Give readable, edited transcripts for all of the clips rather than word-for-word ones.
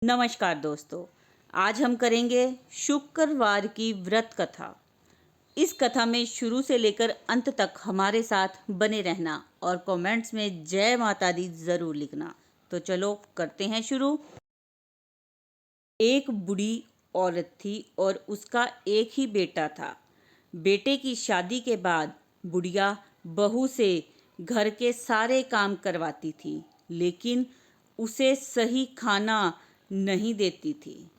नमस्कार दोस्तों। आज हम करेंगे शुक्रवार की व्रत कथा। इस कथा में शुरू से लेकर अंत तक हमारे साथ बने रहना और कमेंट्स में जय माता दी जरूर लिखना। तो चलो करते हैं शुरू। एक बूढ़ी औरत थी और उसका एक ही बेटा था। बेटे की शादी के बाद बुढ़िया बहू से घर के सारे काम करवाती थी, लेकिन उसे सही खाना नहीं देती थी।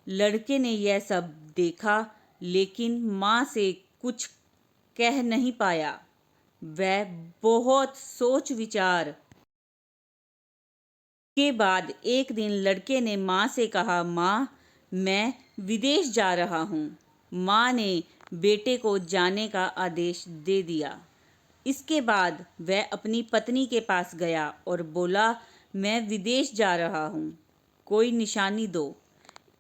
लड़के ने यह सब देखा, लेकिन माँ से कुछ कह नहीं पाया। वह बहुत सोच विचार के बाद एक दिन लड़के ने माँ से कहा, माँ, मैं विदेश जा रहा हूँ। माँ ने बेटे को जाने का आदेश दे दिया। इसके बाद वह अपनी पत्नी के पास गया और बोला, मैं विदेश जा रहा हूँ, कोई निशानी दो।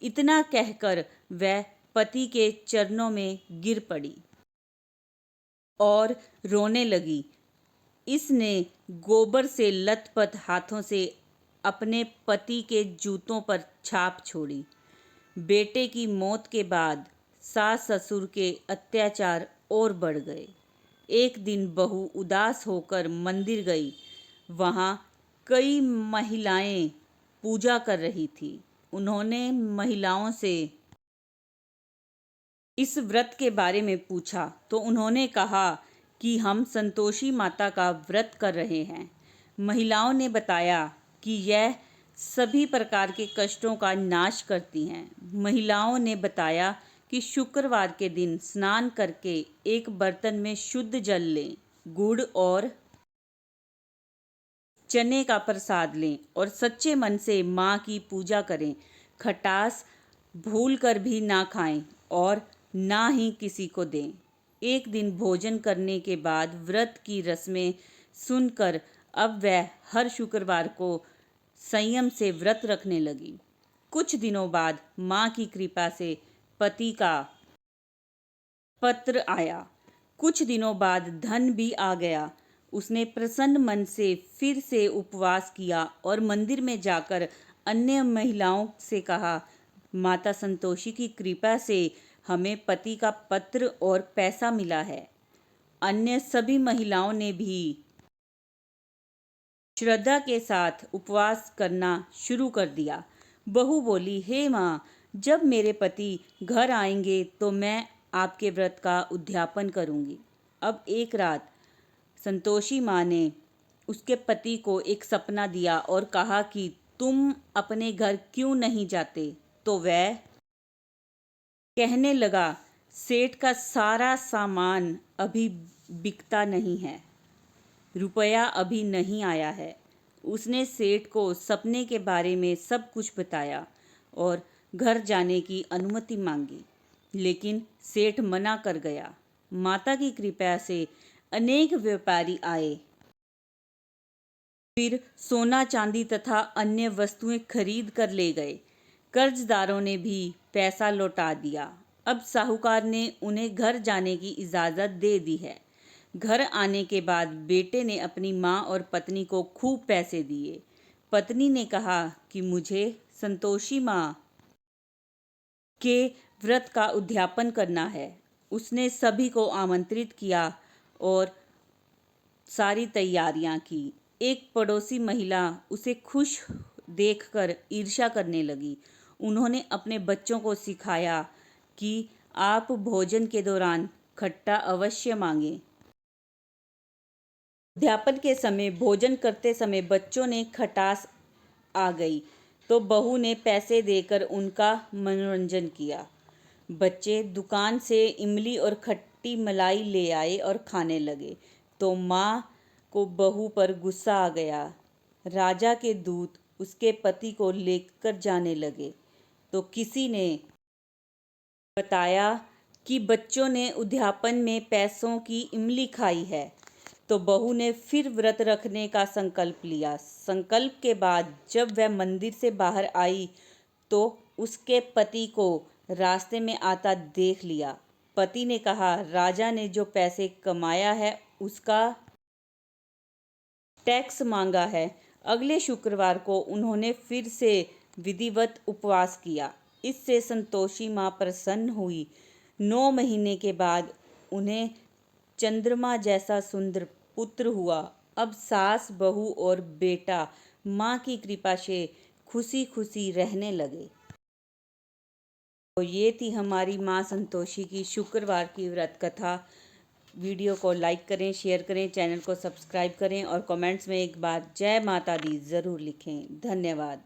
इतना कहकर वह पति के चरणों में गिर पड़ी और रोने लगी। इसने गोबर से लथपथ हाथों से अपने पति के जूतों पर छाप छोड़ी। बेटे की मौत के बाद सास ससुर के अत्याचार और बढ़ गए। एक दिन बहू उदास होकर मंदिर गई। वहाँ कई महिलाएं पूजा कर रही थी। उन्होंने महिलाओं से इस व्रत के बारे में पूछा तो उन्होंने कहा कि हम संतोषी माता का व्रत कर रहे हैं। महिलाओं ने बताया कि यह सभी प्रकार के कष्टों का नाश करती हैं। महिलाओं ने बताया कि शुक्रवार के दिन स्नान करके एक बर्तन में शुद्ध जल लें, गुड़ और चने का प्रसाद लें और सच्चे मन से माँ की पूजा करें। खटास भूल कर भी ना खाएं और ना ही किसी को दें। एक दिन भोजन करने के बाद व्रत की रस्में सुनकर अब वह हर शुक्रवार को संयम से व्रत रखने लगी। कुछ दिनों बाद माँ की कृपा से पति का पत्र आया। कुछ दिनों बाद धन भी आ गया। उसने प्रसन्न मन से फिर से उपवास किया और मंदिर में जाकर अन्य महिलाओं से कहा, माता संतोषी की कृपा से हमें पति का पत्र और पैसा मिला है। अन्य सभी महिलाओं ने भी श्रद्धा के साथ उपवास करना शुरू कर दिया। बहू बोली, हे माँ, जब मेरे पति घर आएंगे तो मैं आपके व्रत का उद्यापन करूंगी। अब एक रात संतोषी माँ ने उसके पति को एक सपना दिया और कहा कि तुम अपने घर क्यों नहीं जाते। तो वह कहने लगा, सेठ का सारा सामान अभी बिकता नहीं है, रुपया अभी नहीं आया है। उसने सेठ को सपने के बारे में सब कुछ बताया और घर जाने की अनुमति मांगी, लेकिन सेठ मना कर गया। माता की कृपा से अनेक व्यापारी आए, फिर सोना चांदी तथा अन्य वस्तुएं खरीद कर ले गए। कर्जदारों ने भी पैसा लौटा दिया। अब साहूकार ने उन्हें घर जाने की इजाज़त दे दी है। घर आने के बाद बेटे ने अपनी माँ और पत्नी को खूब पैसे दिए। पत्नी ने कहा कि मुझे संतोषी माँ के व्रत का उद्यापन करना है। उसने सभी को आमंत्रित किया और सारी तैयारियां की। एक पड़ोसी महिला उसे खुश देखकर ईर्ष्या करने लगी। उन्होंने अपने बच्चों को सिखाया कि आप भोजन के दौरान खट्टा अवश्य मांगें। अध्यापन के समय भोजन करते समय बच्चों ने खटास आ गई तो बहू ने पैसे देकर उनका मनोरंजन किया। बच्चे दुकान से इमली और खट्टी मलाई ले आए और खाने लगे तो माँ को बहू पर गुस्सा आ गया। राजा के दूत उसके पति को लेकर जाने लगे तो किसी ने बताया कि बच्चों ने उद्यापन में पैसों की इमली खाई है। तो बहू ने फिर व्रत रखने का संकल्प लिया। संकल्प के बाद जब वह मंदिर से बाहर आई तो उसके पति को रास्ते में आता देख लिया। पति ने कहा, राजा ने जो पैसे कमाया है उसका टैक्स मांगा है। अगले शुक्रवार को उन्होंने फिर से विधिवत उपवास किया। इससे संतोषी माँ प्रसन्न हुई। 9 महीने के बाद उन्हें चंद्रमा जैसा सुंदर पुत्र हुआ। अब सास, बहू और बेटा माँ की कृपा से खुशी खुशी रहने लगे। तो ये थी हमारी माँ संतोषी की शुक्रवार की व्रत कथा। वीडियो को लाइक करें, शेयर करें, चैनल को सब्सक्राइब करें और कमेंट्स में एक बार जय माता दी ज़रूर लिखें। धन्यवाद।